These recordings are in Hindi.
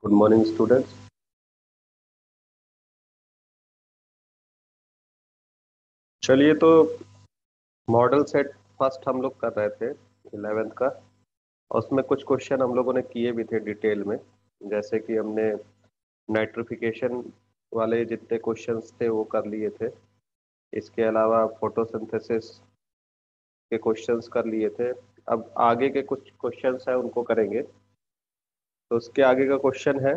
Good morning students. चलिए तो मॉडल सेट फर्स्ट हम लोग कर रहे थे 11th का। और उसमें कुछ क्वेश्चन हम लोगों ने किए भी थे डिटेल में। जैसे कि हमने नाइट्रिफिकेशन वाले जितने क्वेश्चंस थे वो कर लिए थे। इसके अलावा फोटोसिंथेसिस के क्वेश्चंस कर लिए थे। अब आगे के कुछ क्वेश्चंस हैं उनको करेंगे। तो उसके आगे का क्वेश्चन है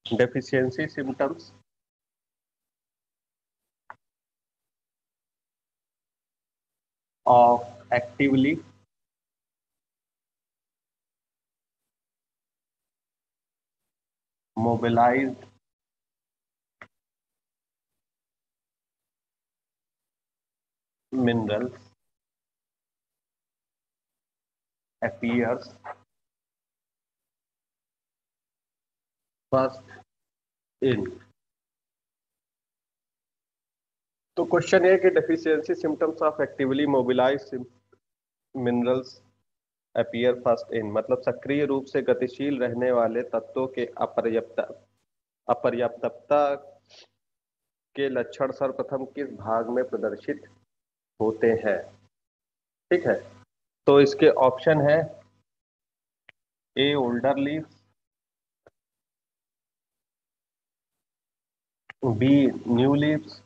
deficiency symptoms of actively mobilised minerals appears first in। तो क्वेश्चन है कि deficiency symptoms of actively mobilise minerals appear first in, मतलब सक्रिय रूप से गतिशील रहने वाले तत्वों के अपर्याप्तता के लक्षण सर्वप्रथम किस भाग में प्रदर्शित होते हैं। ठीक है, तो इसके ऑप्शन है A older leaves, B new leaves,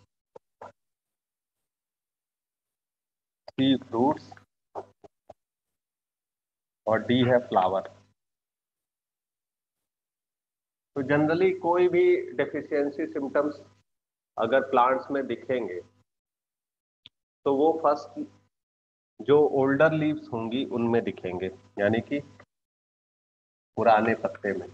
C fruits और डी है फ्लावर। तो जनरली कोई भी डेफिशिएंसी सिम्टम्स अगर प्लांट्स में दिखेंगे तो वो फर्स्ट जो ओल्डर लीव्स होंगी उनमें दिखेंगे, यानी कि पुराने पत्ते में।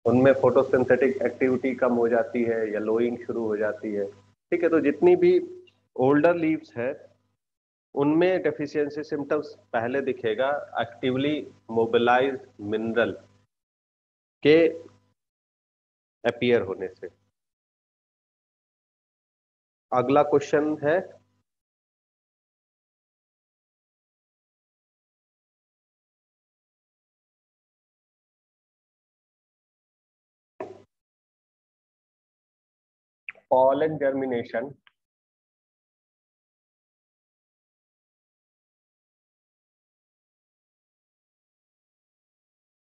उनमें फोटोसिंथेटिक एक्टिविटी कम हो जाती है, येलोइंग शुरू हो जाती है। ठीक है, तो जितनी भी ओल्डर लीव्स है उनमें डेफिशिएंसी सिम्टम्स पहले दिखेगा एक्टिवली मोबिलाइज मिनरल के अपीयर होने से। अगला क्वेश्चन है pollen germination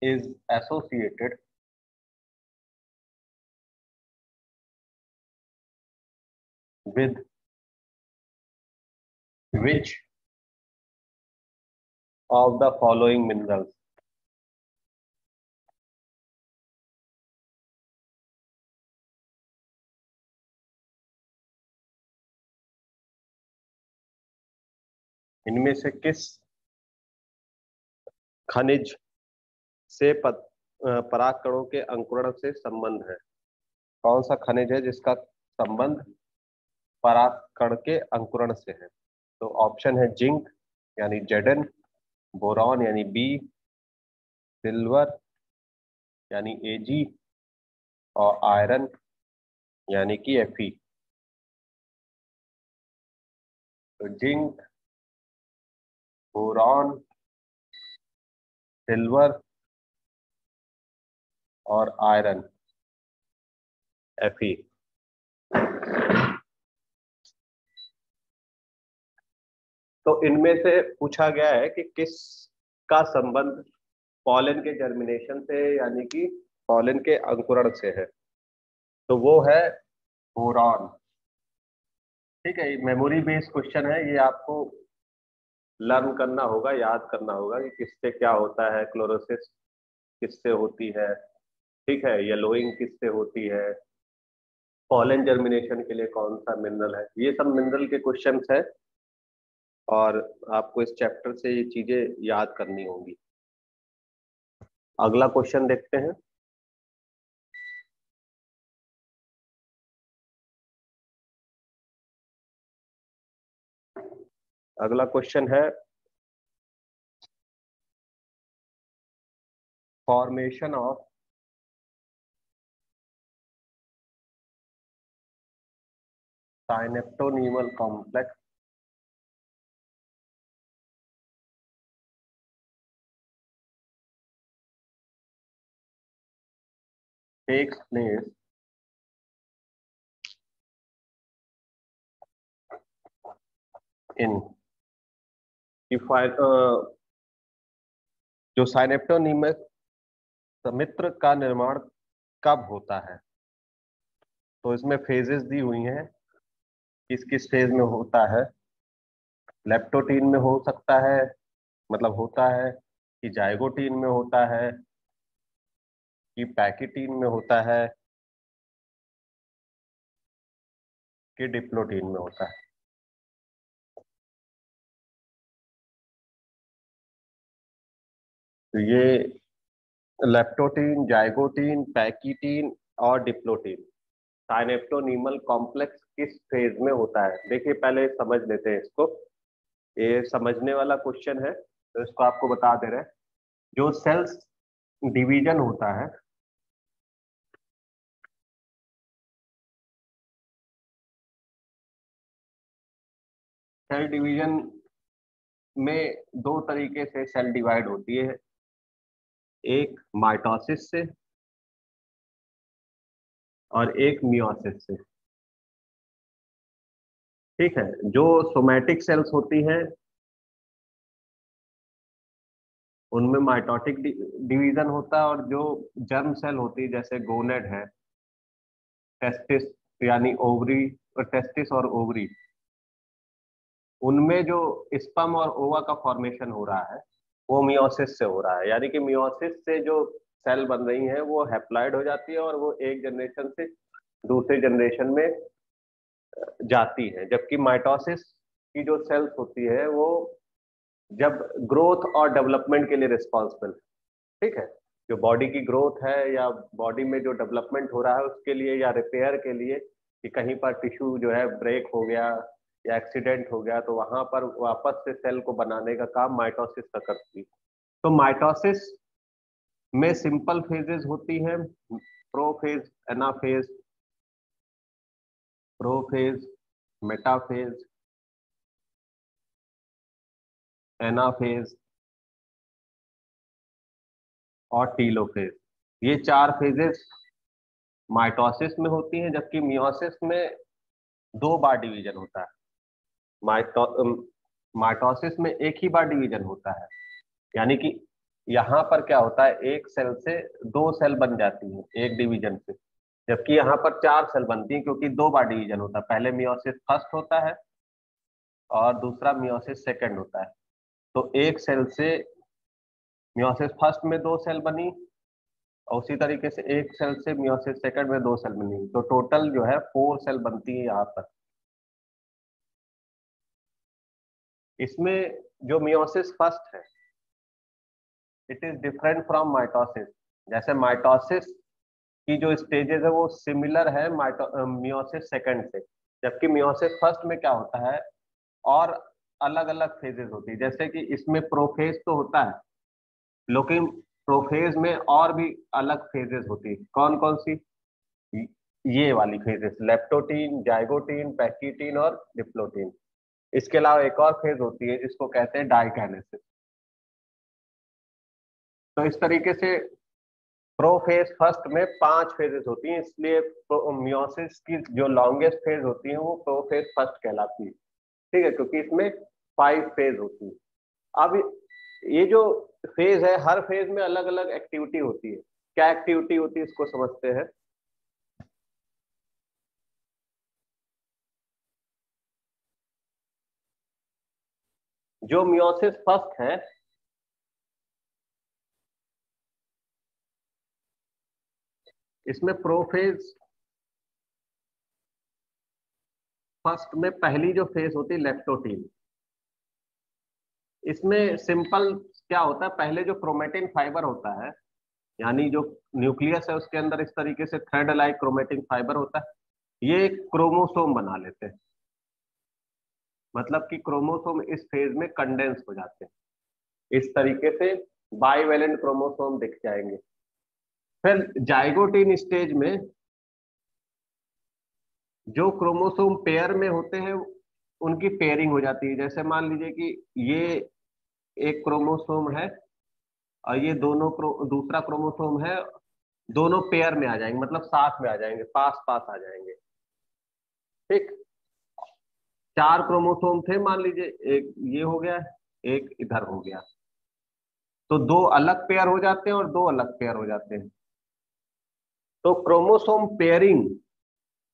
is associated with which of the following minerals। इनमें से किस खनिज से परागकणों के अंकुरण से संबंध है। कौन सा खनिज है जिसका संबंध परागकण के अंकुरण से है। तो ऑप्शन है जिंक यानी जेडन, बोरॉन यानी बी, सिल्वर यानी एजी और आयरन यानी कि एफई। तो जिंक, बोरॉन, सिल्वर और आयरन एफई। तो इनमें से पूछा गया है कि किस का संबंध पॉलन के जर्मिनेशन से यानी कि पॉलन के अंकुरण से है। तो वो है बोरॉन। ठीक है, मेमोरी बेस्ड क्वेश्चन है, ये आपको लर्न करना होगा, याद करना होगा कि किससे क्या होता है, क्लोरोसिस किससे होती है, ठीक है, येलोइंग किससे होती है, पॉलन जर्मिनेशन के लिए कौन सा मिनरल है। ये सब मिनरल के क्वेश्चंस है और आपको इस चैप्टर से ये चीजें याद करनी होंगी। अगला क्वेश्चन देखते हैं। अगला क्वेश्चन है formation of synaptonemal complex takes place in if I जो साइनेप्टोनीमस समित्र का निर्माण कब होता है, तो इसमें फेजेस दी हुई हैं, किस किस फेज में होता है। लेप्टोटीन में हो सकता है, मतलब होता है, कि जाइगोटीन में होता है, कि पैकिटीन में होता है, कि डिप्लोटीन में होता है। तो ये लेप्टोटीन, जाइगोटीन, पैकिटीन और डिप्लोटीन साइनेप्टोनीमल कॉम्प्लेक्स किस फेज में होता है। देखिए पहले समझ लेते हैं इसको, ये समझने वाला क्वेश्चन है, तो इसको आपको बता दे रहे हैं। जो सेल्स डिवीजन होता है, सेल डिवीजन में दो तरीके से सेल डिवाइड होती है, एक माइटोसिस से और एक मियोसिस से। ठीक है, जो सोमैटिक सेल्स होती हैं उनमें माइटोटिक डिवीजन होता है, और जो जर्म सेल होती है जैसे गोनेड है, टेस्टिस यानी ओवरी, और टेस्टिस और ओवरी, उनमें जो स्पर्म और ओवा का फॉर्मेशन हो रहा है वो मियोसिस से हो रहा है। यानी कि मियोसिस से जो सेल बन रही हैं वो हैप्लॉइड हो जाती है और वो एक जनरेशन से दूसरे जनरेशन में जाती है, जबकि माइटोसिस की जो सेल्स होती है वो जब ग्रोथ और डेवलपमेंट के लिए रिस्पॉन्सिबल, ठीक है, जो बॉडी की ग्रोथ है या बॉडी में जो डेवलपमेंट हो रहा है उसके लिए, या रिपेयर के लिए, कि कहीं पर टिश्यू जो है ब्रेक हो गया या एक्सीडेंट हो गया तो वहां पर वापस से सेल को बनाने का काम माइटोसिस का करती है। तो माइटोसिस में सिंपल फेजेस होती हैं, prophase, anaphase, prophase, metaphase, anaphase और टीलोफेज। ये चार फेजेस माइटोसिस में होती हैं, जबकि मियोसिस में दो बार डिवीजन होता है। माइटोसिस में एक ही बार डिवीजन होता है, यानी कि यहाँ पर क्या होता है, एक सेल से दो सेल बन जाती है एक डिवीजन से, जबकि यहाँ पर चार सेल बनती है क्योंकि दो बार डिवीजन होता है। पहले मियोसिस फर्स्ट होता है और दूसरा मियोसिस सेकंड होता है। तो एक सेल से मियोसिस फर्स्ट में दो सेल बनी और उसी तरीके से एक सेल से मियोसिस सेकंड में दो सेल बनी, तो टोटल जो है फोर सेल बनती है यहाँ पर। इसमें जो मियोसिस फर्स्ट है it is different from mitosis. जैसे माइटोसिस की जो स्टेजेस है वो सिमिलर है मियोसिस सेकंड से, जबकि मियोसिस फर्स्ट में क्या होता है और अलग अलग फेजेस होती है। जैसे कि इसमें प्रोफेज तो होता है, लेकिन प्रोफेज में और भी अलग फेजेस होती है। कौन कौन सी? ये वाली फेजेस, लेप्टोटीन, जाइगोटीन, पैकिटीन और डिप्लोटीन। इसके अलावा एक और फेज होती है जिसको कहते हैं डाइकाइनेसिस। तो इस तरीके से प्रोफेज फर्स्ट में पांच फेजेस होती हैं, इसलिए मियोसिस की जो लॉन्गेस्ट फेज होती है वो प्रोफेज फर्स्ट कहलाती है। ठीक है, क्योंकि इसमें फाइव फेज होती है। अब ये जो फेज है हर फेज में अलग अलग एक्टिविटी होती है। क्या एक्टिविटी होती है इसको समझते हैं। जो मियोसिस फर्स्ट है इसमें प्रोफेज फर्स्ट में पहली जो फेज होती है लेप्टोटीन, इसमें सिंपल क्या होता है, पहले जो क्रोमेटिन फाइबर होता है, यानी जो न्यूक्लियस है उसके अंदर इस तरीके से थ्रेड लाइक क्रोमेटिन फाइबर होता है, ये क्रोमोसोम बना लेते हैं। मतलब कि क्रोमोसोम इस फेज में कंडेंस हो जाते हैं, इस तरीके से बाइवेलेंट क्रोमोसोम दिख जाएंगे। फिर जाइगोटीन स्टेज में जो क्रोमोसोम पेयर में होते हैं उनकी पेयरिंग हो जाती है। जैसे मान लीजिए कि ये एक क्रोमोसोम है और ये दोनों दूसरा क्रोमोसोम है, दोनों पेयर में आ जाएंगे, मतलब साथ में आ जाएंगे, पास पास आ जाएंगे। ठीक, चार क्रोमोसोम थे मान लीजिए, एक ये हो गया, एक इधर हो गया, तो दो अलग पेयर हो जाते हैं और दो अलग पेयर हो जाते हैं। तो क्रोमोसोम पेयरिंग,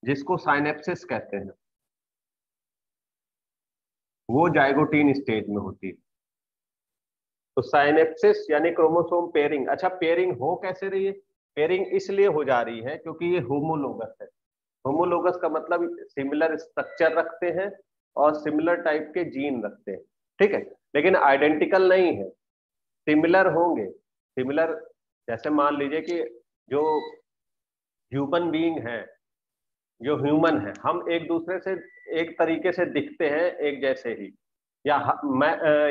जिसको साइनेप्सिस कहते हैं, वो जाइगोटीन स्टेज में होती है। तो साइनेप्सिस यानी क्रोमोसोम पेयरिंग। अच्छा, पेयरिंग हो कैसे रही है? पेयरिंग इसलिए हो जा रही है क्योंकि ये होमोलोगस है। होमोलोगस का मतलब सिमिलर स्ट्रक्चर रखते हैं और सिमिलर टाइप के जीन रखते हैं। ठीक है, लेकिन आइडेंटिकल नहीं है, सिमिलर होंगे। सिमिलर, जैसे मान लीजिए कि जो ह्यूमन बीइंग है, जो ह्यूमन है, हम एक दूसरे से एक तरीके से दिखते हैं, एक जैसे ही। या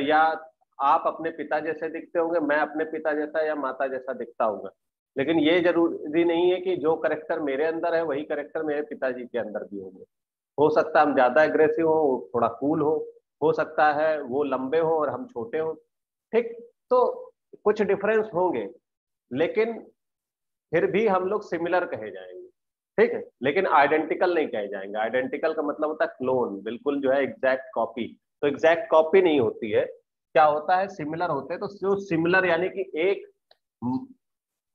या आप अपने पिता जैसे दिखते होंगे, मैं अपने पिता जैसा या माता जैसा दिखता होगा। लेकिन ये जरूरी नहीं है कि जो करेक्टर मेरे अंदर है वही करेक्टर मेरे पिताजी के अंदर भी होंगे। हो सकता है हम ज्यादा एग्रेसिव हो, वो थोड़ा कूल हो सकता है वो लंबे हो और हम छोटे हो। ठीक, तो कुछ डिफरेंस होंगे, लेकिन फिर भी हम लोग सिमिलर कहे जाएंगे। ठीक है, लेकिन आइडेंटिकल नहीं कहे जाएंगे। आइडेंटिकल का मतलब होता है क्लोन, बिल्कुल जो है एग्जैक्ट कॉपी। तो एग्जैक्ट कॉपी नहीं होती है, क्या होता है, सिमिलर होते हैं। तो जो सिमिलर यानी कि एक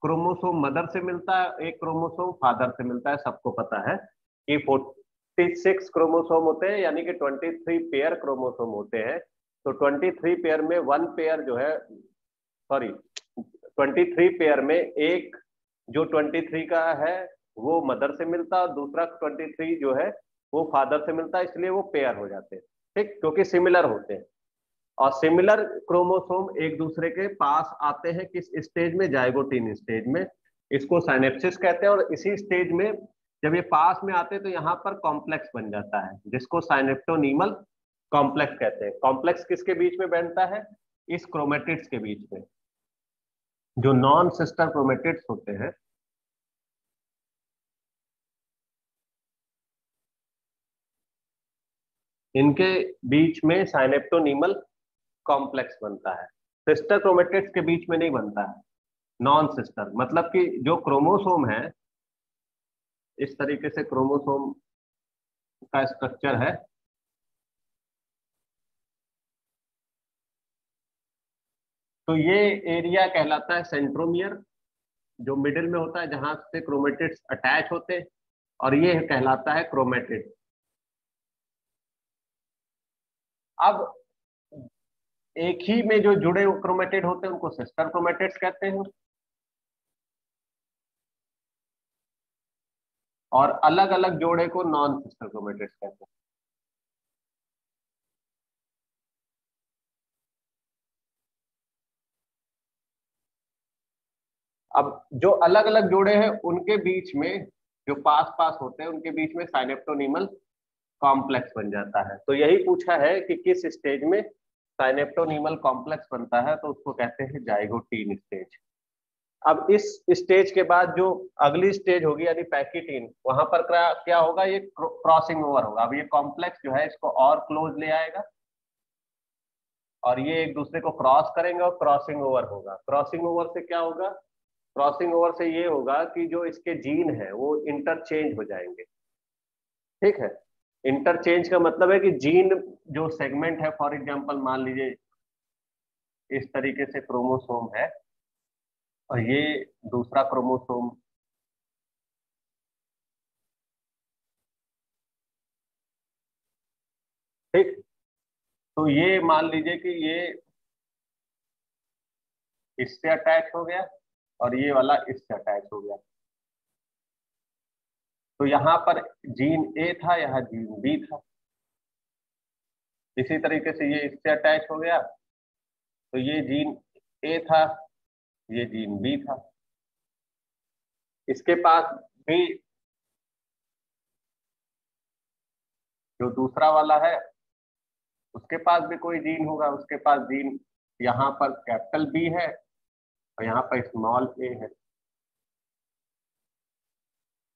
क्रोमोसोम मदर से मिलता है, एक क्रोमोसोम फादर से मिलता है। सबको पता है कि 46 क्रोमोसोम होते हैं, यानी कि 23 पेयर क्रोमोसोम होते हैं। तो 23 पेयर में वन पेयर जो है, सॉरी, 23 पेयर में एक जो 23 का है वो मदर से मिलता है और दूसरा 23 जो है वो फादर से मिलता है, इसलिए वो पेयर हो जाते हैं। ठीक, क्योंकि सिमिलर होते हैं। और सिमिलर क्रोमोसोम एक दूसरे के पास आते हैं किस स्टेज में? जाइगोटीन स्टेज में। इसको साइनेप्सिस कहते हैं। और इसी स्टेज में जब ये पास में आते हैं तो यहाँ पर कॉम्प्लेक्स बन जाता है, जिसको साइनेप्टोनीमल कॉम्प्लेक्स कहते हैं। कॉम्प्लेक्स किसके बीच में बनता है? इस क्रोमेटिड्स के बीच में, जो नॉन सिस्टर क्रोमेटिड्स होते हैं। इनके बीच में साइनेप्टोनीमल कॉम्प्लेक्स बनता है। सिस्टर क्रोमेटिड्स के बीच में नहीं बनता है। नॉन सिस्टर मतलब कि जो क्रोमोसोम है, इस तरीके से क्रोमोसोम का स्ट्रक्चर है। तो ये एरिया कहलाता है सेंट्रोमियर, जो मिडिल में होता है, जहां से क्रोमेटिड्स अटैच होते हैं। और ये कहलाता है क्रोमेटिड। अब एक ही में जो जुड़े क्रोमेटिड होते हैं उनको सिस्टर क्रोमेटिड्स कहते हैं, और अलग अलग जोड़े को नॉन सिस्टर क्रोमेटिड्स कहते हैं। अब जो अलग अलग जोड़े हैं उनके बीच में, जो पास पास होते हैं उनके बीच में साइनेप्टोनीमल कॉम्प्लेक्स बन जाता है। तो यही पूछा है कि किस स्टेज में साइनेप्टोनीमल कॉम्प्लेक्स बनता है, तो उसको कहते हैं जाइगोटीन स्टेज। अब इस स्टेज के बाद जो अगली स्टेज होगी यानी पैकिटीन, वहां पर क्या क्या होगा? ये क्रॉसिंग ओवर होगा। अब ये कॉम्प्लेक्स जो है इसको और क्लोज ले आएगा और ये एक दूसरे को क्रॉस करेंगे और क्रॉसिंग ओवर होगा। क्रॉसिंग ओवर से क्या होगा? क्रॉसिंग ओवर से ये होगा कि जो इसके जीन है वो इंटरचेंज हो जाएंगे। ठीक है, इंटरचेंज का मतलब है कि जीन जो सेगमेंट है, फॉर एग्जांपल मान लीजिए इस तरीके से क्रोमोसोम है और ये दूसरा क्रोमोसोम। ठीक, तो ये मान लीजिए कि ये इससे अटैच हो गया और ये वाला इससे अटैच हो गया। तो यहाँ पर जीन ए था, यहाँ जीन बी था। इसी तरीके से ये इससे अटैच हो गया, तो ये जीन ए था, ये जीन बी था। इसके पास भी जो दूसरा वाला है उसके पास भी कोई जीन होगा। उसके पास जीन यहाँ पर कैपिटल बी है और यहाँ पर स्मॉल ए है।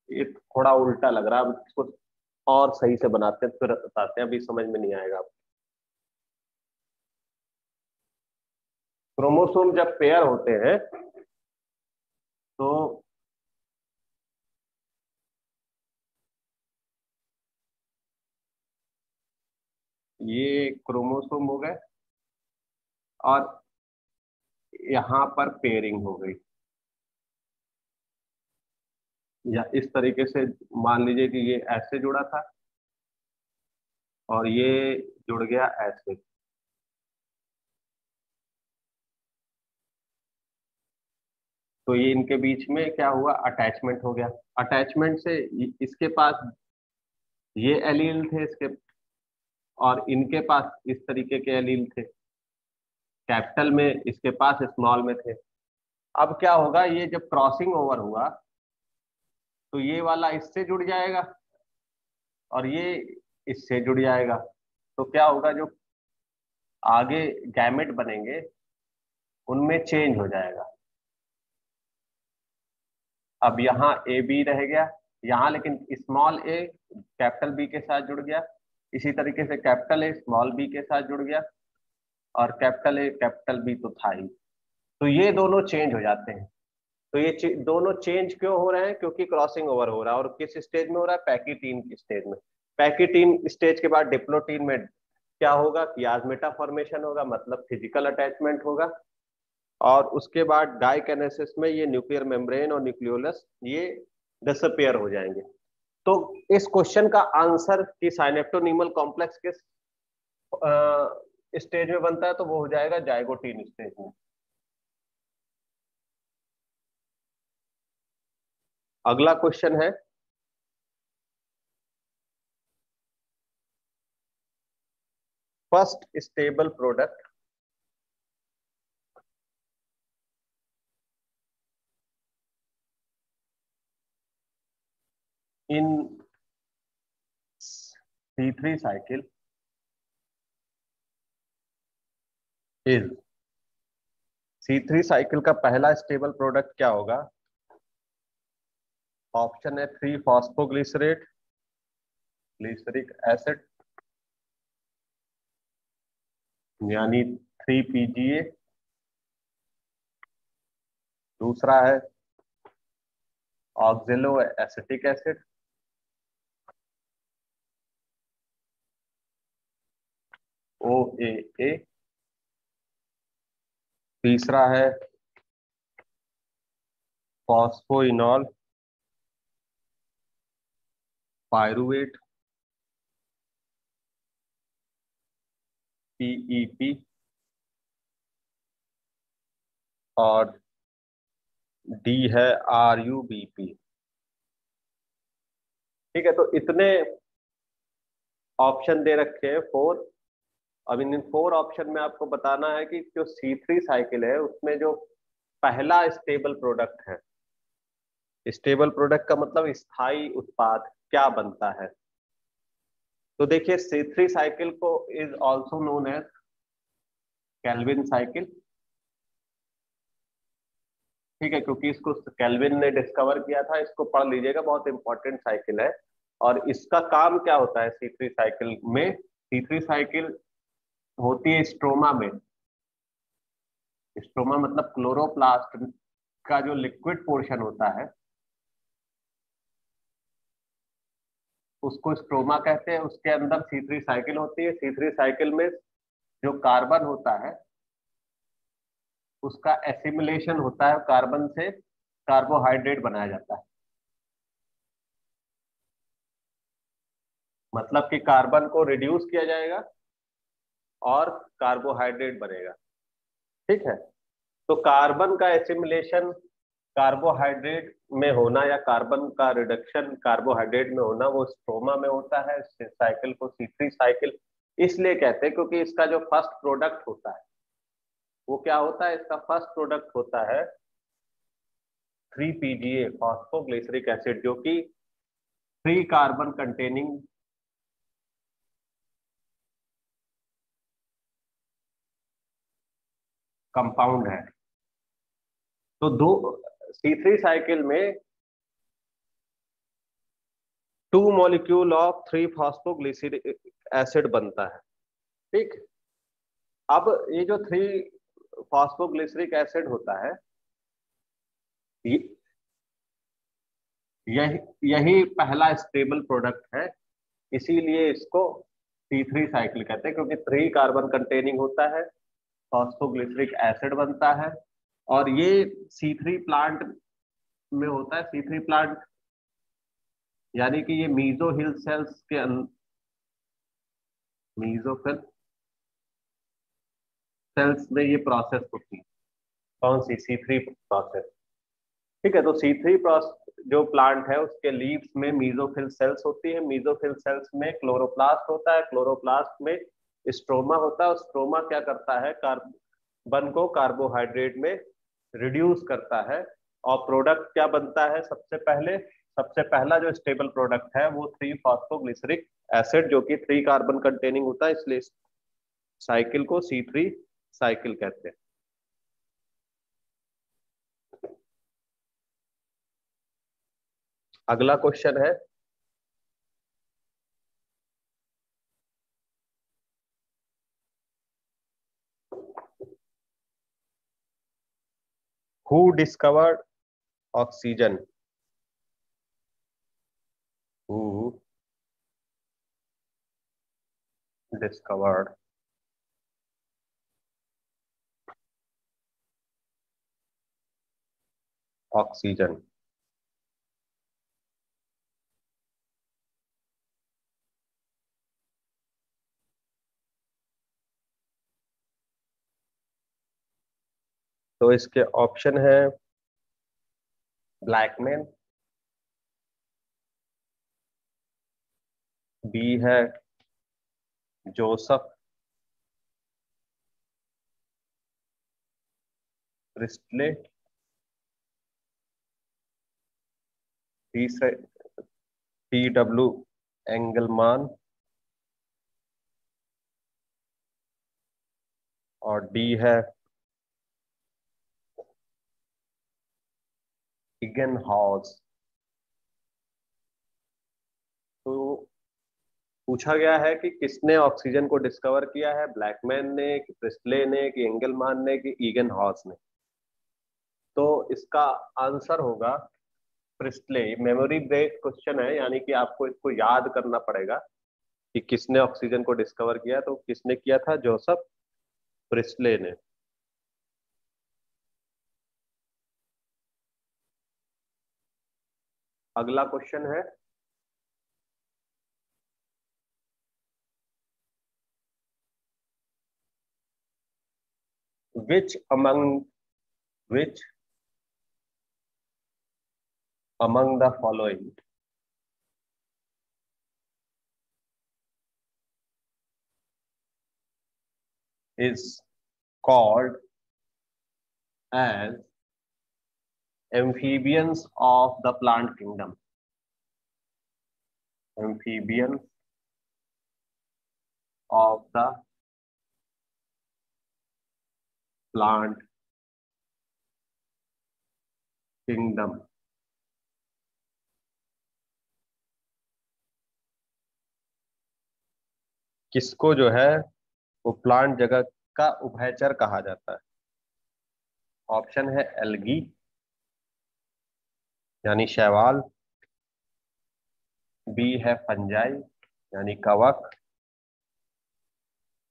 ये थोड़ा उल्टा लग रहा है, अब इसको और सही से बनाते हैं फिर बताते हैं, अभी समझ में नहीं आएगा आपको। क्रोमोसोम जब पेयर होते हैं तो ये क्रोमोसोम हो गए और यहाँ पर पेयरिंग हो गई, या इस तरीके से मान लीजिए कि ये ऐसे जुड़ा था और ये जुड़ गया ऐसे। तो ये इनके बीच में क्या हुआ, अटैचमेंट हो गया। अटैचमेंट से इसके पास ये एलील थे इसके, और इनके पास इस तरीके के एलील थे, कैपिटल में, इसके पास स्मॉल में थे। अब क्या होगा, ये जब क्रॉसिंग ओवर हुआ तो ये वाला इससे जुड़ जाएगा और ये इससे जुड़ जाएगा। तो क्या होगा, जो आगे गैमेट बनेंगे उनमें चेंज हो जाएगा। अब यहाँ ए बी रह गया यहाँ, लेकिन स्मॉल ए कैपिटल बी के साथ जुड़ गया, इसी तरीके से कैपिटल ए स्मॉल बी के साथ जुड़ गया, और कैपिटल ए कैपिटल बी तो था ही। तो ये दोनों चेंज हो जाते हैं। तो ये दोनों चेंज क्यों हो रहे हैं, क्योंकि क्रॉसिंग ओवर हो रहा है। और किस स्टेज में हो रहा है, पैकीटीन स्टेज में। पैकीटीन स्टेज के बाद डिप्लोटीन में क्या होगा, कियास्मेटा फॉर्मेशन होगा, मतलब फिजिकल अटैचमेंट होगा। और उसके बाद डाइकेनेसिस में ये न्यूक्लियर मेम्ब्रेन और न्यूक्लियोलस ये डिसअपियर हो जाएंगे। तो इस क्वेश्चन का आंसर कि साइनेप्टोनीमल कॉम्प्लेक्स किस स्टेज में बनता है, तो वो हो जाएगा जाइगोटीन स्टेज में। अगला क्वेश्चन है, first stable product in C3 cycle is. C3 cycle का पहला स्टेबल प्रोडक्ट क्या होगा, ऑप्शन है 3 फॉस्फोग्लिसरेट ग्लिसरिक एसिड, यानी 3 PGA। दूसरा है ऑक्जेलो एसिटिक एसिड, OAA। तीसरा है फॉस्फोइनॉल पायरुवेट, PEP। और डी है RUBP। ठीक है, तो इतने ऑप्शन दे रखे हैं 4। अब इन 4 ऑप्शन में आपको बताना है कि जो C3 साइकिल है उसमें जो पहला स्टेबल प्रोडक्ट है, स्टेबल प्रोडक्ट का मतलब स्थायी उत्पाद क्या बनता है। तो देखिए C3 साइकिल को is also known as Calvin cycle. ठीक है, क्योंकि इसको केल्विन ने डिस्कवर किया था, इसको पढ़ लीजिएगा, बहुत इंपॉर्टेंट साइकिल है। और इसका काम क्या होता है C3 साइकिल में, C3 साइकिल होती है स्ट्रोमा में। स्ट्रोमा मतलब क्लोरोप्लास्ट का जो लिक्विड पोर्शन होता है उसको स्ट्रोमा कहते हैं। उसके अंदर C3 साइकिल होती है। C3 साइकिल में जो कार्बन होता है उसका एसिमिलेशन होता है, कार्बन से कार्बोहाइड्रेट बनाया जाता है। मतलब कि कार्बन को रिड्यूस किया जाएगा और कार्बोहाइड्रेट बनेगा। ठीक है, तो कार्बन का एसिमिलेशन कार्बोहाइड्रेट में होना या कार्बन का रिडक्शन कार्बोहाइड्रेट में होना, वो स्ट्रोमा में होता है। इस साइकिल को C3 साइकिल इसलिए कहते हैं क्योंकि इसका जो फर्स्ट प्रोडक्ट होता है वो क्या होता है, इसका फर्स्ट प्रोडक्ट होता है 3 PGA फॉस्फोग्लिसरिक एसिड, जो कि 3 कार्बन कंटेनिंग कंपाउंड है। तो दो C3 साइकिल में 2 मॉलिक्यूल ऑफ 3 फॉस्फोग्लिसरिक एसिड बनता है। ठीक। अब ये जो 3 फॉस्फोग्लिसरिक एसिड होता है, यही यही पहला स्टेबल प्रोडक्ट है, इसीलिए इसको C3 साइकिल कहते हैं, क्योंकि 3 कार्बन कंटेनिंग होता है, फॉस्फोग्लिसरिक एसिड बनता है, और ये C3 प्लांट में होता है। C3 प्लांट यानी कि ये मीजोहिल सेल्स के मीजोफिल सेल्स में ये प्रोसेस होती है। कौन सी? C3 process. ठीक है, तो C3 प्रोसेस जो प्लांट है उसके लीव्स में मीजोफिल सेल्स होती है। मीजोफिल सेल्स में क्लोरोप्लास्ट होता है, क्लोरोप्लास्ट में स्ट्रोमा होता है, और स्ट्रोमा क्या करता है? कार्बन को कार्बोहाइड्रेट में रिड्यूस करता है, और प्रोडक्ट क्या बनता है? सबसे पहला जो स्टेबल प्रोडक्ट है वो 3 फॉस्फोग्लिसरिक एसिड, जो कि 3 कार्बन कंटेनिंग होता है, इसलिए इस साइकिल को C3 साइकिल कहते हैं। अगला क्वेश्चन है, who discovered oxygen? Who discovered oxygen? तो इसके ऑप्शन है ब्लैकमैन, बी है जोसेफ प्रिस्टले, तीसरे P.W. एंगलमान, और डी है इगनहॉस। तो पूछा गया है कि किसने ऑक्सीजन को डिस्कवर किया है, ब्लैकमैन ने, कि प्रिस्टले ने, कि एंगलमान ने, कि इगनहॉस ने? तो इसका आंसर होगा प्रिस्टले। मेमोरी बेस्ड क्वेश्चन है, यानी कि आपको इसको याद करना पड़ेगा कि किसने ऑक्सीजन को डिस्कवर किया। तो किसने किया था? जोसेफ प्रिस्टले ने। अगला क्वेश्चन है, which among which among the following is called as amphibians of the plant kingdom? Amphibians of the plant kingdom। किसको जो है वो प्लांट जगत का उभयचर कहा जाता है? ऑप्शन है एल्गी यानी शैवाल, बी है फंजाई यानी कवक,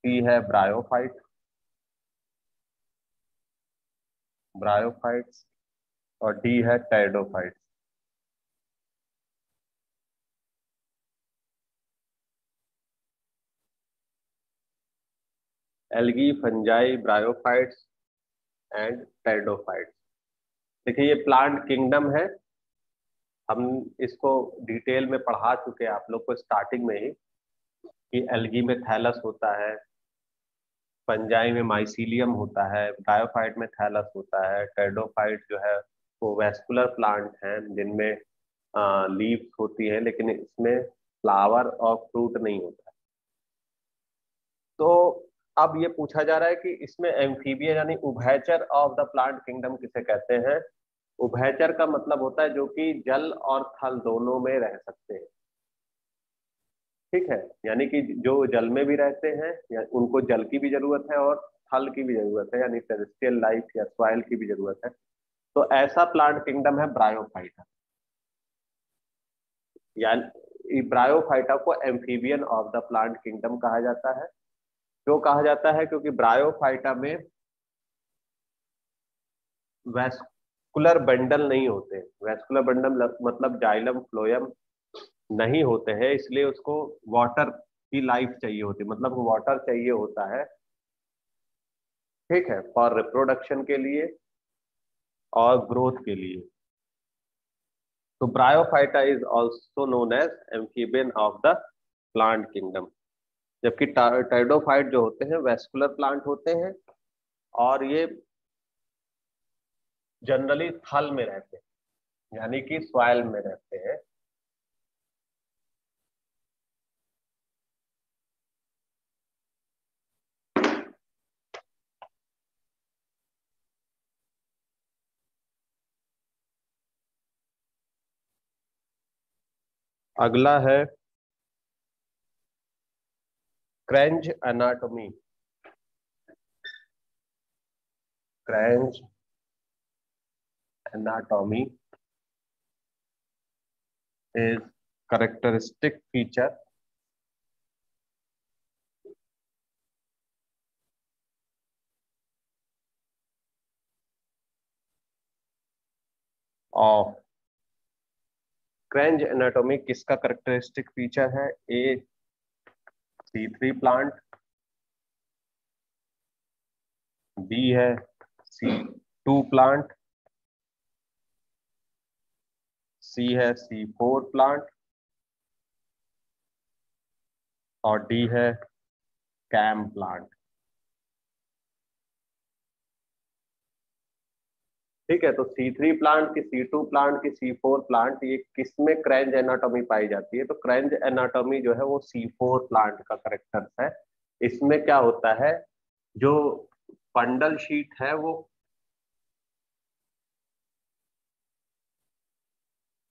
सी है ब्रायोफाइट्स, और डी है pteridophytes. Algae, fungi, bryophytes and pteridophytes. देखिए ये प्लांट किंगडम है, हम इसको डिटेल में पढ़ा चुके हैं आप लोग को स्टार्टिंग में ही, कि एल्गी में थैलस होता है, फंजाई में माइसीलियम होता है, ब्रायोफाइट में थैलस होता है, टेरिडोफाइट जो है वो वेस्कुलर प्लांट हैं जिनमें लीव्स होती है, लेकिन इसमें फ्लावर और फ्रूट नहीं होता। तो अब ये पूछा जा रहा है कि इसमें एम्फीबियन यानी उभयचर ऑफ द प्लांट किंगडम किसे कहते हैं? उभयचर का मतलब होता है जो कि जल और थल दोनों में रह सकते हैं। ठीक है, यानी कि जो जल में भी रहते हैं या उनको जल की भी जरूरत है और थल की भी जरूरत है, यानी टेरेस्ट्रियल लाइफ या सॉइल की भी जरूरत है। तो ऐसा प्लांट किंगडम है ब्रायोफाइटा। यानी ब्रायोफाइटा को amphibian of the plant kingdom कहा जाता है। क्यों कहा जाता है? क्योंकि ब्रायोफाइटा में वैस्कुलर बंडल नहीं होते। वैस्कुलर बंडल मतलब जाइलम फ्लोएम नहीं होते हैं, इसलिए उसको वाटर की लाइफ चाहिए होती है, मतलब वाटर चाहिए होता है, ठीक है, फॉर रिप्रोडक्शन के लिए और ग्रोथ के लिए। तो bryophyta is also known as amphibian of the plant kingdom. जबकि टाइडोफाइट जो होते हैं वेस्कुलर प्लांट होते हैं और ये जनरली थल में रहते हैं, यानी कि सॉइल में रहते हैं। अगला है Kranz anatomy. Kranz anatomy is characteristic feature of Kranz anatomy किसका करेक्टरिस्टिक फीचर है? ए C3 प्लांट, बी है C2 प्लांट, सी है C4 प्लांट और डी है कैम प्लांट। ठीक है, तो C3 प्लांट की, C2 प्लांट की, C4 प्लांट, ये किसमें क्रेंज एनाटॉमी पाई जाती है? तो क्रेंज एनाटॉमी जो है वो C4 प्लांट का करेक्टर है। इसमें क्या होता है, जो पंडल शीट है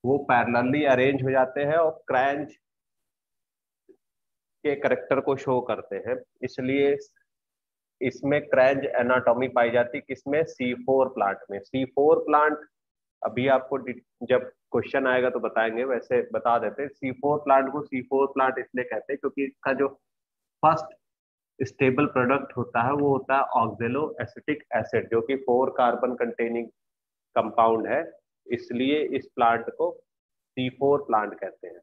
वो पैरेलली अरेंज हो जाते हैं और क्रेंज के करेक्टर को शो करते हैं, इसलिए इसमें क्रेंज एनाटॉमी पाई जाती है। किसमें? C4 प्लांट में। C4 प्लांट अभी आपको जब क्वेश्चन आएगा तो बताएंगे, वैसे बता देते हैं। C4 प्लांट को C4 प्लांट इसलिए कहते हैं क्योंकि इसका जो फर्स्ट स्टेबल प्रोडक्ट होता है वो होता है ऑक्जेलो एसिटिक एसिड, जो कि 4 कार्बन कंटेनिंग कंपाउंड है, इसलिए इस प्लांट को C4 प्लांट कहते हैं।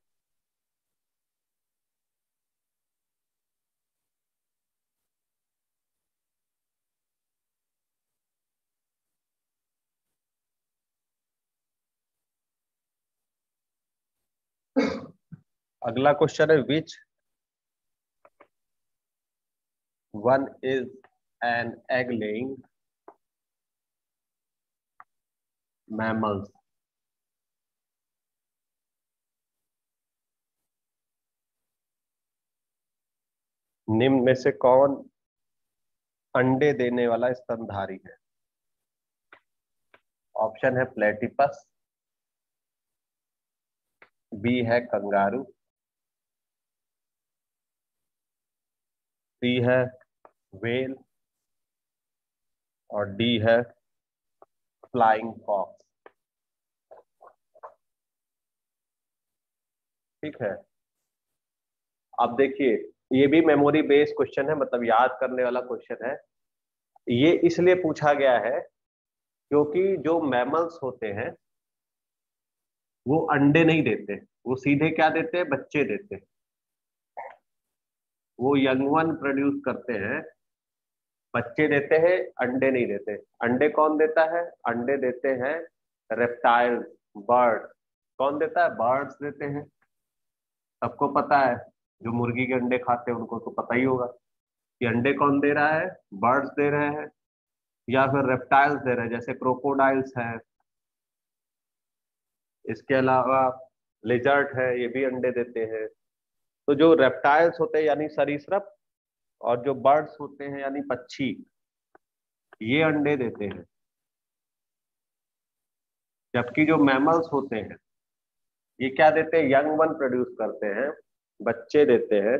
अगला क्वेश्चन है which one is an egg laying mammals. निम्न में से कौन अंडे देने वाला स्तनधारी है? ऑप्शन है प्लेटिपस, बी है कंगारू, सी है वेल और डी है फ्लाइंग फॉक्स। ठीक है, अब देखिए, ये भी मेमोरी बेस्ड क्वेश्चन है, मतलब याद करने वाला क्वेश्चन है। ये इसलिए पूछा गया है क्योंकि जो मैमल्स होते हैं वो अंडे नहीं देते, वो सीधे क्या देते हैं? बच्चे देते हैं। वो यंग वन प्रोड्यूस करते हैं, बच्चे देते हैं, अंडे नहीं देते। अंडे कौन देता है? अंडे देते हैं रेप्टाइल्स, बर्ड्स। कौन देता है? बर्ड्स देते हैं। सबको पता है, जो मुर्गी के अंडे खाते हैं उनको तो पता ही होगा कि अंडे कौन दे रहा है? बर्ड्स दे रहे हैं, या फिर रेप्टाइल्स दे रहे हैं, जैसे क्रोकोडाइल्स है। इसके अलावा लिजर्ट है, ये भी अंडे देते हैं। तो जो रेप्टाइल्स होते हैं यानी सरीसृप, और जो बर्ड्स होते हैं यानी पक्षी, ये अंडे देते हैं। जबकि जो मैमल्स होते हैं ये क्या देते हैं? यंग वन प्रोड्यूस करते हैं। बच्चे देते हैं।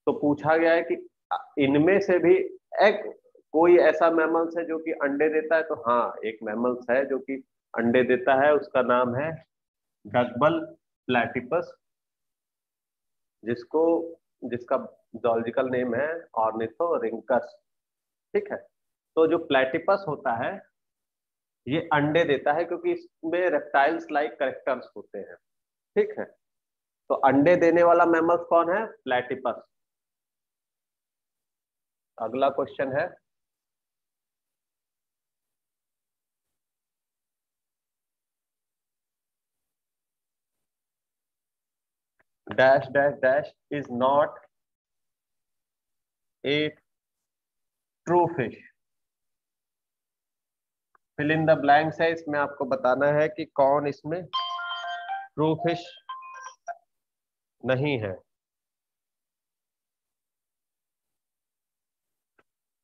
तो पूछा गया है कि इनमें से भी एक कोई ऐसा मैमल्स है जो कि अंडे देता है। तो हाँ, एक मैमल्स है जो कि अंडे देता है, उसका नाम है डकबल प्लेटिपस, जिसको जिसका जूलॉजिकल नेम है ऑर्निथोरिंकस। ठीक है। तो जो प्लेटिपस होता है ये अंडे देता है क्योंकि इसमें रेप्टाइल्स लाइक कैरेक्टर्स होते हैं। ठीक है। तो अंडे देने वाला मैमल्स कौन है? प्लेटिपस। अगला क्वेश्चन है, dash dash dash is not a true fish. Fill in the blanks है, इसमें आपको बताना है कि कौन इसमें ट्रू फिश नहीं है।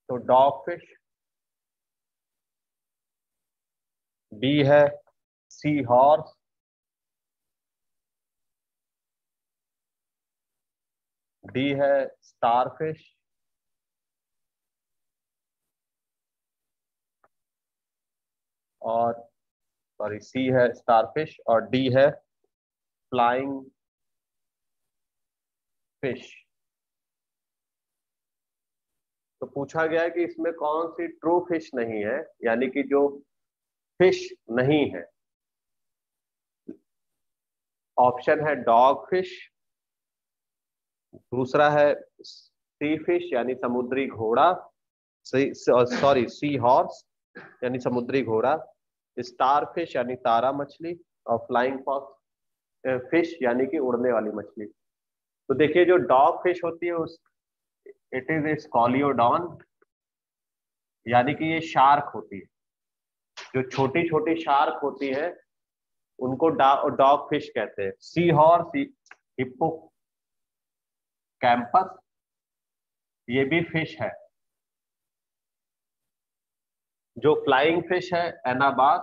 तो डॉग फिश, बी है सी हॉर्स, डी है स्टार फिश, और सॉरी सी है स्टारफिश और डी है फ्लाइंग फिश। तो पूछा गया है कि इसमें कौन सी ट्रू फिश नहीं है, यानी कि जो फिश नहीं है। ऑप्शन है डॉग फिश, दूसरा है सी फिश यानी समुद्री घोड़ा, सॉरी सी हॉर्स यानी समुद्री घोड़ा, स्टार फिश यानी तारा मछली, और फ्लाइंग फॉक्स फिश यानी कि उड़ने वाली मछली। तो देखिए जो डॉग फिश होती है उस इट इज स्कॉलियोडॉन, यानी कि ये शार्क होती है। जो छोटी छोटी शार्क होती है उनको डॉग फिश कहते हैं। सी हॉर्स, हिप्पो कैंपस, ये भी फिश है। जो फ्लाइंग फिश है एनाबास,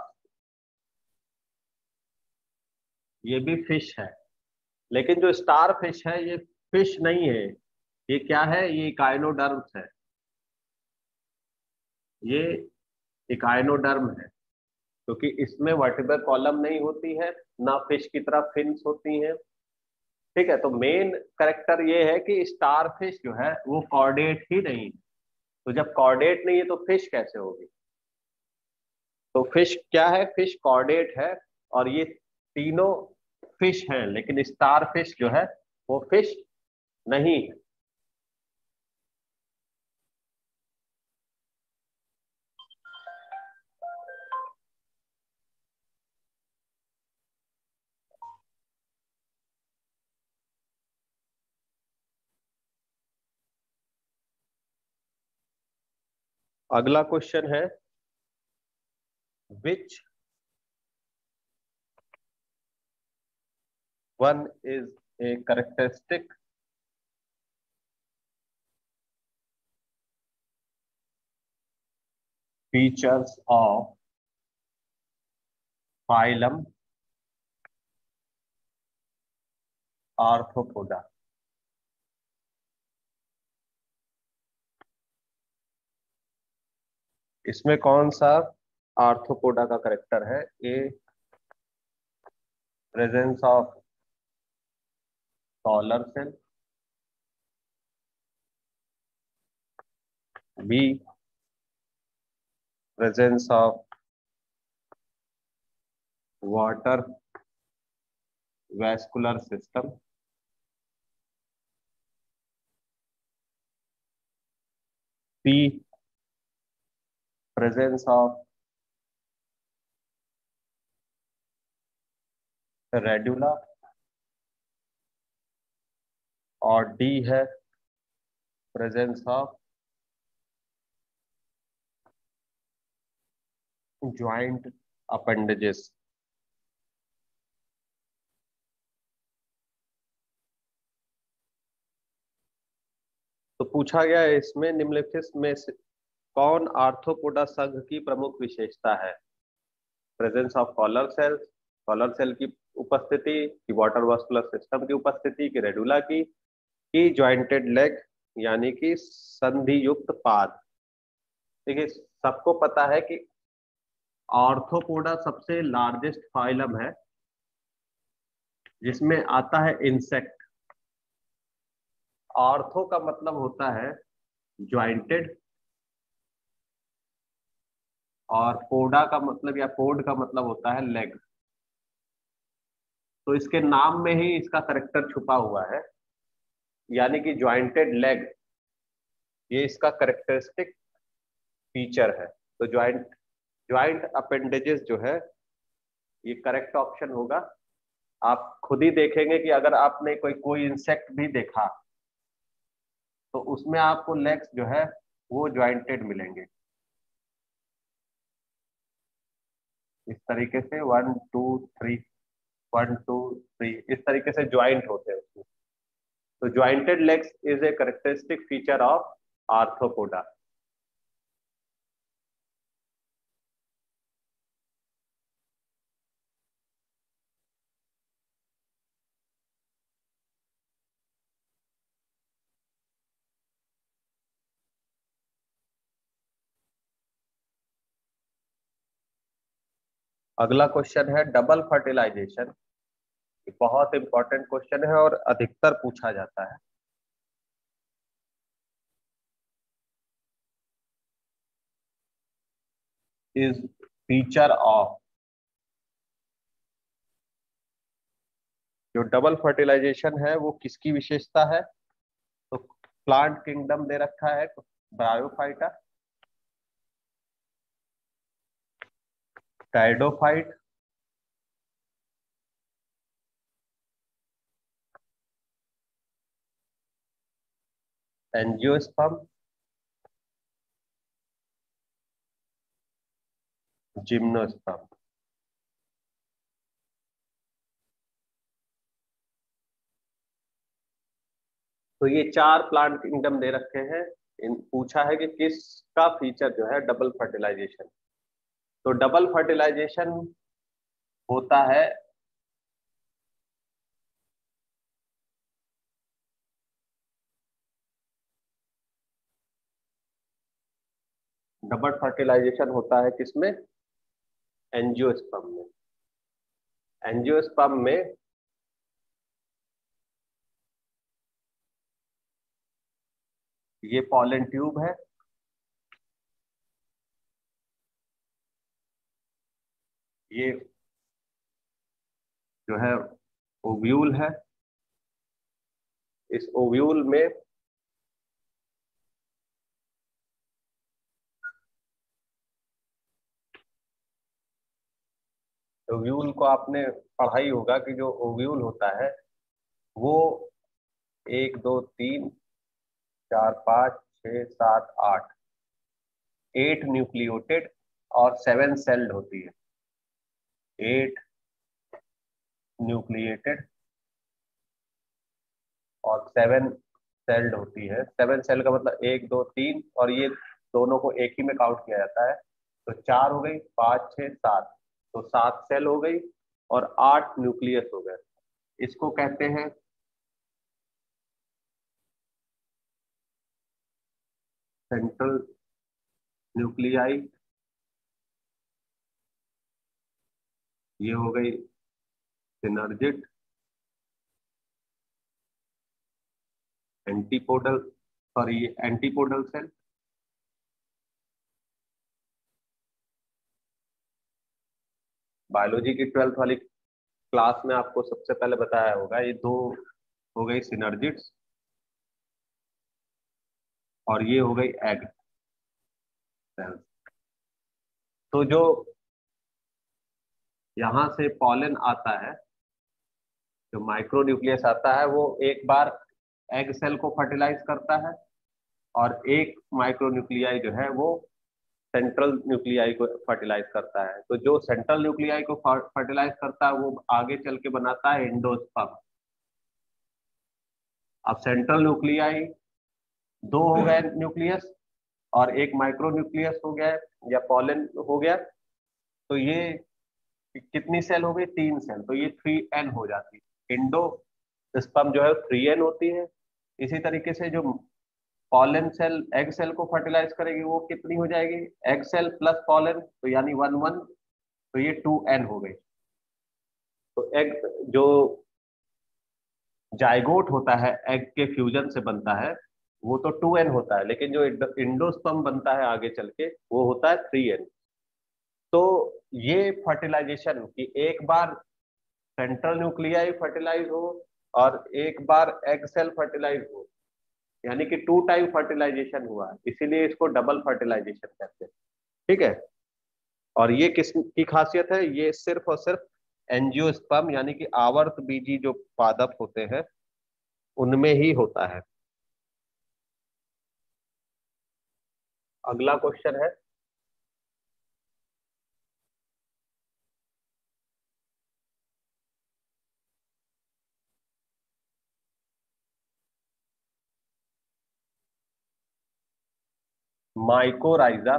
ये भी फिश है। लेकिन जो स्टार फिश है ये फिश नहीं है। ये क्या है? ये इकाइनोडर्म्स है। ये इकाइनोडर्म है क्योंकि इसमें वर्टिब्रल कॉलम नहीं होती है, ना फिश की तरह फिन्स होती हैं। ठीक है। तो मेन करेक्टर ये है कि स्टार फिश जो है वो कॉर्डेट ही नहीं है। तो जब कॉर्डेट नहीं है तो फिश कैसे होगी? तो फिश क्या है? फिश कॉर्डेट है। और ये तीनों फिश हैं, लेकिन स्टार फिश जो है वो फिश नहीं है। अगला क्वेश्चन है, which one is a characteristic features of phylum arthropoda. इसमें कौन सा आर्थ्रोपोडा का करेक्टर है? A presence of collar cell, B presence of water vascular system, C presence of radula, और डी है प्रेजेंस ऑफ ज्वाइंट अपेंडेजेस। तो पूछा गया है इसमें निम्नलिखित में से कौन आर्थ्रोपोडा संघ की प्रमुख विशेषता है? प्रेजेंस ऑफ कॉलर सेल की उपस्थिति, की वाटर वास्कुलर सिस्टम की उपस्थिति, की रेडुला की, की ज्वाइंटेड लेग यानी कि संधि युक्त पाद। देखिए, सबको पता है कि आर्थ्रोपोडा सबसे लार्जेस्ट फाइलम है जिसमें आता है इंसेक्ट। आर्थो का मतलब होता है ज्वाइंटेड, और पोडा का मतलब या पोड का मतलब होता है लेग। तो इसके नाम में ही इसका करेक्टर छुपा हुआ है, यानी कि ज्वाइंटेड लेग, ये इसका करेक्टरिस्टिक फीचर है। तो ज्वाइंट ज्वाइंट अपेंडेजेस जो है, ये करेक्ट ऑप्शन होगा। आप खुद ही देखेंगे कि अगर आपने कोई कोई इंसेक्ट भी देखा तो उसमें आपको लेग्स जो है वो ज्वाइंटेड मिलेंगे। इस तरीके से 1 2 3, 1 2 3 इस तरीके से ज्वाइंट होते हैं उसमें। तो jointed legs is a characteristic feature of arthropoda. अगला क्वेश्चन है डबल फर्टिलाइजेशन। बहुत इंपॉर्टेंट क्वेश्चन है और अधिकतर पूछा जाता है। इज फीचर ऑफ, जो डबल फर्टिलाइजेशन है वो किसकी विशेषता है? तो प्लांट किंगडम दे रखा है ब्रायोफाइटा, टाइडोफाइट, एंजियोस्पर्म, जिम्नोस्पर्म। तो ये चार प्लांट किंगडम दे रखे हैं। इन पूछा है कि किसका फीचर जो है डबल फर्टिलाइजेशन। तो डबल फर्टिलाइजेशन होता है डबल फर्टिलाइजेशन होता है किसमें? एंजियोस्पर्म में। एंजियोस्पर्म में ये पॉलन ट्यूब है, ये जो है ओव्यूल है। इस ओव्यूल में ओव्यूल को आपने पढ़ा ही होगा कि जो ओव्यूल होता है वो 1 2 3 4 5 6 7 8, 8 न्यूक्लियोटेड और 7 सेल्ड होती है। 8 न्यूक्लिएटेड और 7 सेल्ड होती है। 7 सेल का मतलब 1 2 3, और ये दोनों को एक ही में काउंट किया जाता है। तो 4 हो गई, 5 6 7, तो 7 सेल हो गई और 8 न्यूक्लियस हो गए। इसको कहते हैं सेंट्रल न्यूक्लियाई। ये हो गई सिनर्जिड, एंटीपोडल, सॉरी ये एंटीपोडल सेल। बायोलॉजी की 12th वाली क्लास में आपको सबसे पहले बताया होगा, ये दो हो गई सिनर्जिड्स और ये हो गई एग सेल्स। तो जो यहाँ से पॉलन आता है, जो माइक्रो न्यूक्लियस आता है, वो एक बार एग सेल को फर्टिलाइज करता है और एक माइक्रो न्यूक्लियाई जो है वो सेंट्रल न्यूक्लियाई को फर्टिलाइज करता है। तो जो सेंट्रल न्यूक्लियाई को फर्टिलाइज करता है वो आगे चल के बनाता है एंडोस्पर्म। अब सेंट्रल न्यूक्लियाई दो हो गए न्यूक्लियस और एक माइक्रो न्यूक्लियस हो गया या पॉलन हो गया। तो ये कितनी सेल हो गई? 3 सेल। तो ये 3n हो जाती है। इंडो स्पर्म जो है 3n होती है इसी तरीके से जो पॉलन सेल एग सेल को फर्टिलाइज करेगी वो कितनी हो जाएगी, एग सेल प्लस पॉलन, तो यानी 1 1, तो ये 2n हो गई। तो एग जो जाइगोट होता है एग के फ्यूजन से बनता है वो तो 2n होता है, लेकिन जो इंडोस्पर्म बनता है आगे चल के वो होता है 3n। तो ये फर्टिलाइजेशन कि एक बार सेंट्रल न्यूक्लियाई फर्टिलाइज हो और एक बार एग सेल फर्टिलाइज हो, यानी कि 2 टाइम फर्टिलाइजेशन हुआ है, इसीलिए इसको डबल फर्टिलाइजेशन कहते हैं। ठीक है। और ये किसकी खासियत है, ये सिर्फ और सिर्फ एंजियोस्पर्म यानी कि आवर्त बीजी जो पादप होते हैं उनमें ही होता है। अगला क्वेश्चन है, mycorrhiza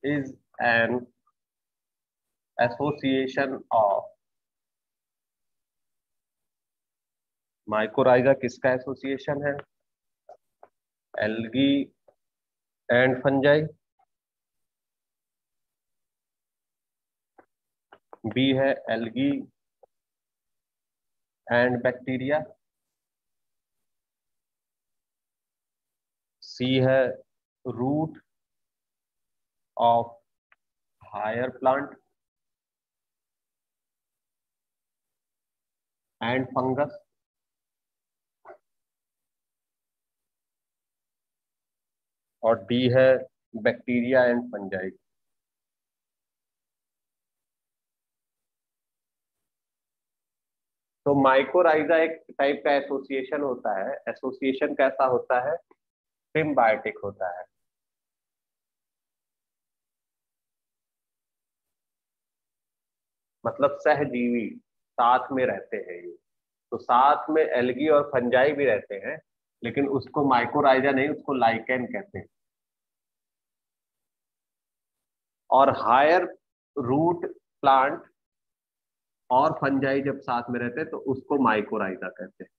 is an association of, mycorrhiza किसका एसोसिएशन है, एल्गी एंड फंजाई, बी है एल्गी एंड बैक्टीरिया, सी है root of higher plant and fungus, और डी है बैक्टीरिया एंड फंजाई। तो माइकोराइजा एक टाइप का एसोसिएशन होता है। एसोसिएशन कैसा होता है, सिम्बायोटिक होता है। मतलब सहजीवी, साथ में रहते हैं ये। तो साथ में एल्गी और फंजाई भी रहते हैं, लेकिन उसको माइकोराइजा नहीं, उसको लाइकेन कहते हैं। और हायर रूट प्लांट और फंजाई जब साथ में रहते हैं तो उसको माइकोराइजा कहते हैं।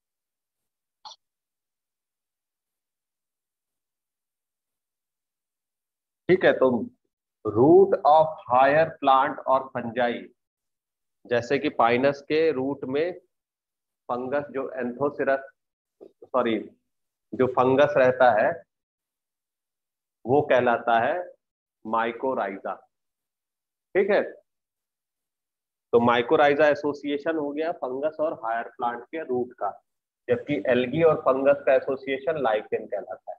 ठीक है। तो रूट ऑफ हायर प्लांट और फंजाई, जैसे कि पाइनस के रूट में फंगस जो एंथोसिरस, सॉरी, जो फंगस रहता है वो कहलाता है माइकोराइजा। ठीक है। तो माइकोराइजा एसोसिएशन हो गया फंगस और हायर प्लांट के रूट का, जबकि एल्गी और फंगस का एसोसिएशन लाइकेन कहलाता है।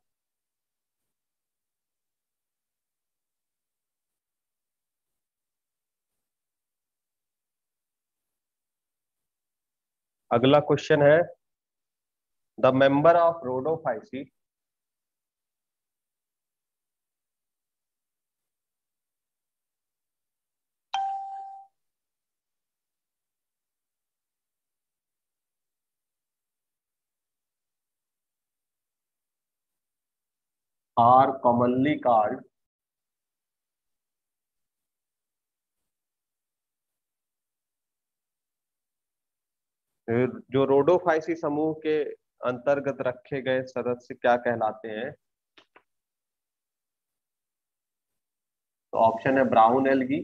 अगला क्वेश्चन है, the member of rhodophyceae are commonly called, जो रोडोफाइसी समूह के अंतर्गत रखे गए सदस्य क्या कहलाते हैं। तो ऑप्शन है ब्राउन एल्गी,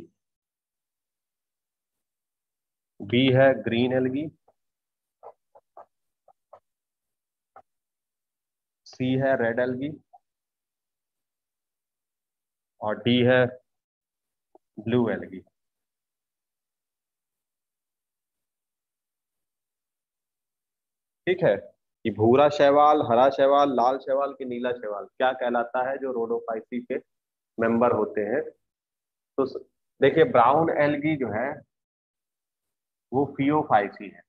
बी है ग्रीन एल्गी, सी है रेड एल्गी, और डी है ब्लू एल्गी। ठीक है। कि भूरा शैवाल, हरा शैवाल, लाल शैवाल की नीला शैवाल क्या कहलाता है जो रोडोफाइसी के मेंबर होते हैं। तो देखिए ब्राउन एल्गी जो है वो फियोफाइसी है,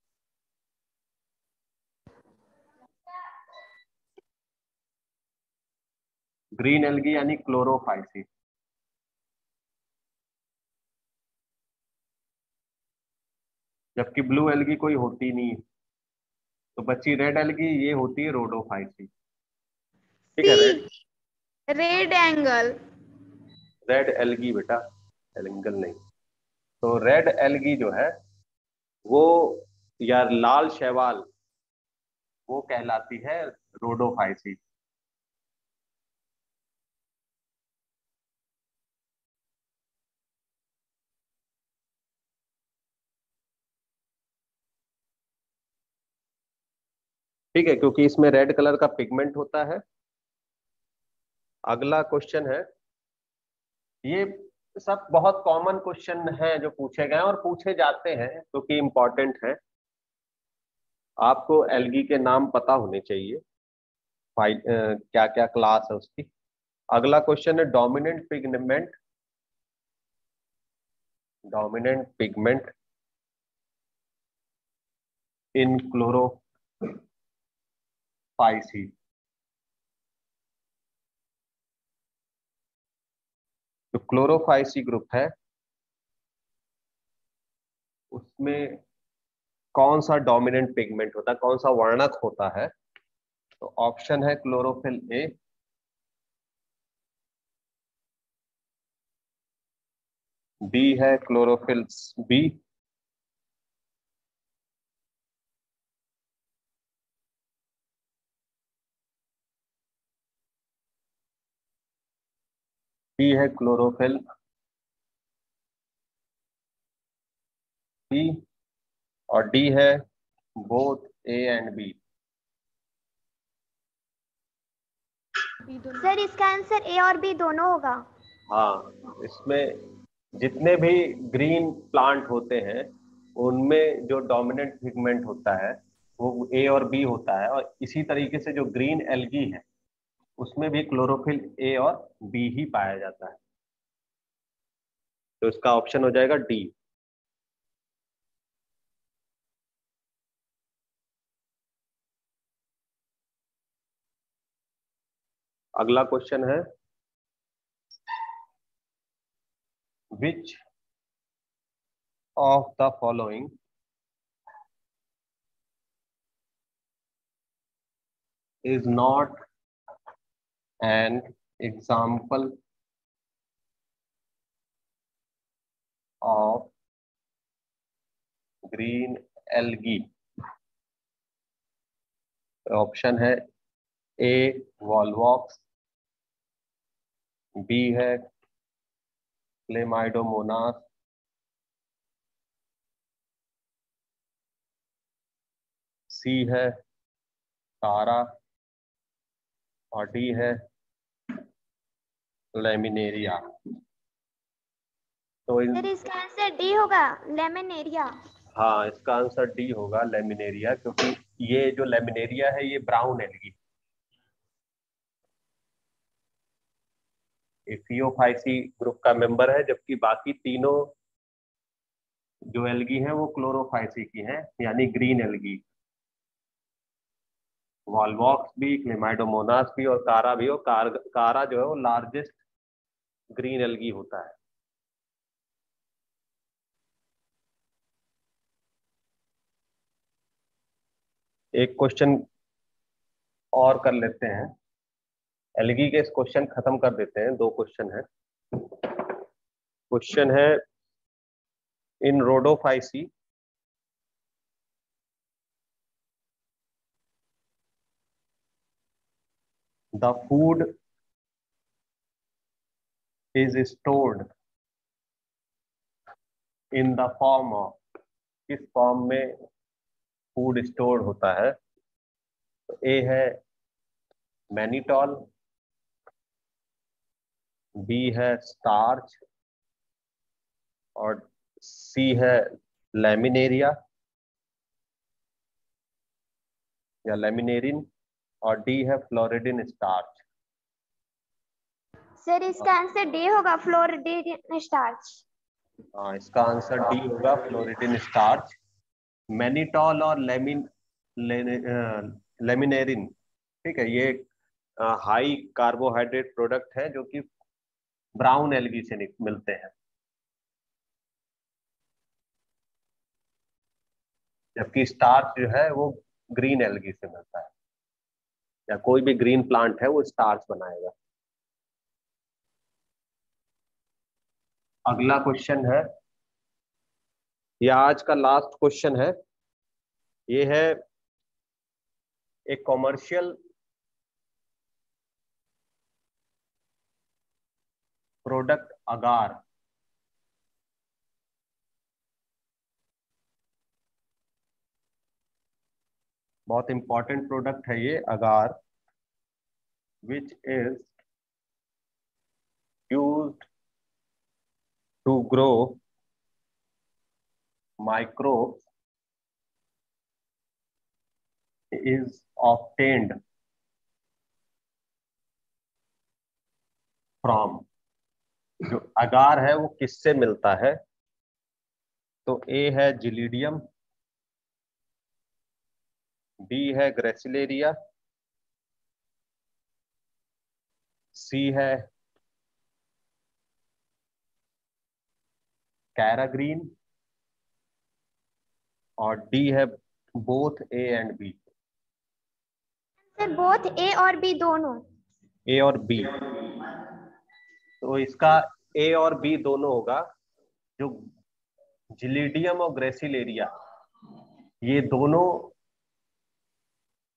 ग्रीन एल्गी यानी क्लोरोफाइसी, जबकि ब्लू एल्गी कोई होती नहीं है। तो बच्ची रेड एल्गी, ये होती है रोडोफाइसी। ठीक है। रेड, सी, रेड एंगल। रेड एल्गी बेटा, एंगल नहीं। तो रेड एल्गी जो है वो, या लाल शैवाल, वो कहलाती है रोडोफाइसी। ठीक है, क्योंकि इसमें रेड कलर का पिगमेंट होता है। अगला क्वेश्चन है, ये सब बहुत कॉमन क्वेश्चन हैं जो पूछे गए हैं और पूछे जाते हैं क्योंकि इंपॉर्टेंट है। आपको एल्गी के नाम पता होने चाहिए, फाइल क्या क्या क्लास है उसकी। अगला क्वेश्चन है, डोमिनेंट पिगमेंट इन क्लोरोफाइसी। जो क्लोरोफाइसी ग्रुप है उसमें कौन सा डोमिनेंट पिगमेंट होता है, कौन सा वर्णक होता है? तो ऑप्शन है क्लोरोफिल ए, बी है क्लोरोफिल बी, सी है क्लोरोफिल सी, और डी है both A and B. Sir इसका आंसर ए और बी दोनों होगा। हाँ, इसमें जितने भी ग्रीन प्लांट होते हैं उनमें जो डोमिनेंट पिगमेंट होता है वो ए और बी होता है, और इसी तरीके से जो ग्रीन एल्गी है उसमें भी क्लोरोफिल ए और बी ही पाया जाता है। तो इसका ऑप्शन हो जाएगा डी। अगला क्वेश्चन है, which of the following is not an example of green algae? Option है ए वॉलवॉक्स, बी है क्लेमाइडोमोनास, सी है तारा, और डी है लेमिनेरिया। तो सर इसका आंसर डी होगा, लेमिनेरिया। हाँ, इसका आंसर डी होगा, लेमिनेरिया, क्योंकि ये जो लेमिनेरिया है ये ब्राउन एल्गी, इफियोफाइसी ग्रुप का मेंबर है, जबकि बाकी तीनों जो एल्गी हैं वो क्लोरोफाइसी की हैं, यानी ग्रीन एल्गी। वॉलवॉक्स भी, क्लेमाइडोमोनास भी, और कारा भी। और कारा जो है वो लार्जेस्ट ग्रीन एल्गी होता है। एक क्वेश्चन और कर लेते हैं, एल्गी के इस क्वेश्चन खत्म कर देते हैं। दो क्वेश्चन है। क्वेश्चन है, in Rhodophyceae the food is stored in the form of, किस फॉर्म में फूड स्टोर होता है? तो ए है मैनिटॉल, बी है स्टार्च, और सी है लेमिनेरिया या लेमिनेरिन, और डी है फ्लोरिडिन स्टार्च। सर इसका आंसर डी होगा, फ्लोरिडिन स्टार्च। हाँ, इसका आंसर डी होगा, फ्लोरिडिन स्टार्च। मैनिटॉल और लेमिनेरिन, ठीक है, ये हाई कार्बोहाइड्रेट प्रोडक्ट है जो कि ब्राउन एल्गी से मिलते हैं, जबकि स्टार्च जो है वो ग्रीन एल्गी से मिलता है, या कोई भी ग्रीन प्लांट है वो स्टार्च बनाएगा। अगला क्वेश्चन है, ये आज का लास्ट क्वेश्चन है। ये है एक कॉमर्शियल प्रोडक्ट अगार। बहुत इंपॉर्टेंट प्रोडक्ट है ये agar, which is used to grow microbes, is obtained from। जो अगार है वो किससे मिलता है? तो ए है जिलीडियम, बी है ग्रेसिलेरिया, सी है कैराग्रीन, और डी है both A and B. Sir both A और बी दोनों। ए और बी, तो इसका ए और बी दोनों होगा। जो जिलीडियम और ग्रेसिलेरिया, ये दोनों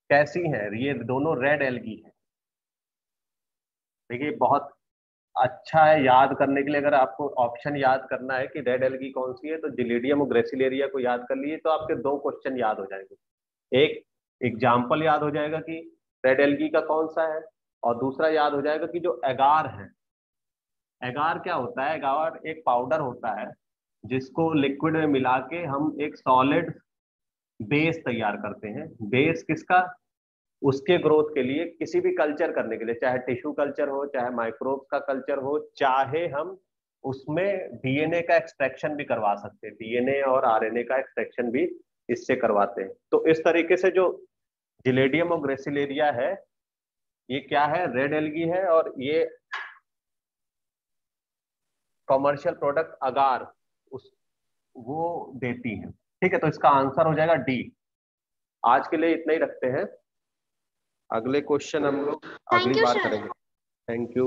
कैसी हैं? ये दोनों रेड एल्गी है। देखिए बहुत अच्छा है याद करने के लिए। अगर आपको ऑप्शन याद करना है कि रेड एल्गी कौन सी है, तो जिलीडियम और ग्रेसिलेरिया को याद कर लिए तो आपके दो क्वेश्चन याद हो जाएंगे। एक एग्जाम्पल याद हो जाएगा कि रेड एल्गी का कौन सा है, और दूसरा याद हो जाएगा कि जो एगार है, एगार क्या होता है? एगार एक पाउडर होता है जिसको लिक्विड में मिला के हम एक सॉलिड बेस तैयार करते हैं। बेस किसका? उसके ग्रोथ के लिए, किसी भी कल्चर करने के लिए, चाहे टिश्यू कल्चर हो, चाहे माइक्रोब्स का कल्चर हो, चाहे हम उसमें डीएनए का एक्सट्रैक्शन भी करवा सकते हैं। डीएनए और आरएनए का एक्सट्रैक्शन भी इससे करवाते हैं। तो इस तरीके से जो जिलेडियम और ग्रेसिलेरिया है, ये क्या है? रेड एल्गी है, और ये कॉमर्शियल प्रोडक्ट अगार उस वो देती है। ठीक है, तो इसका आंसर हो जाएगा डी। आज के लिए इतना ही रखते हैं, अगले क्वेश्चन हम लोग थैंक अगली यू बार सर। करेंगे। Thank you.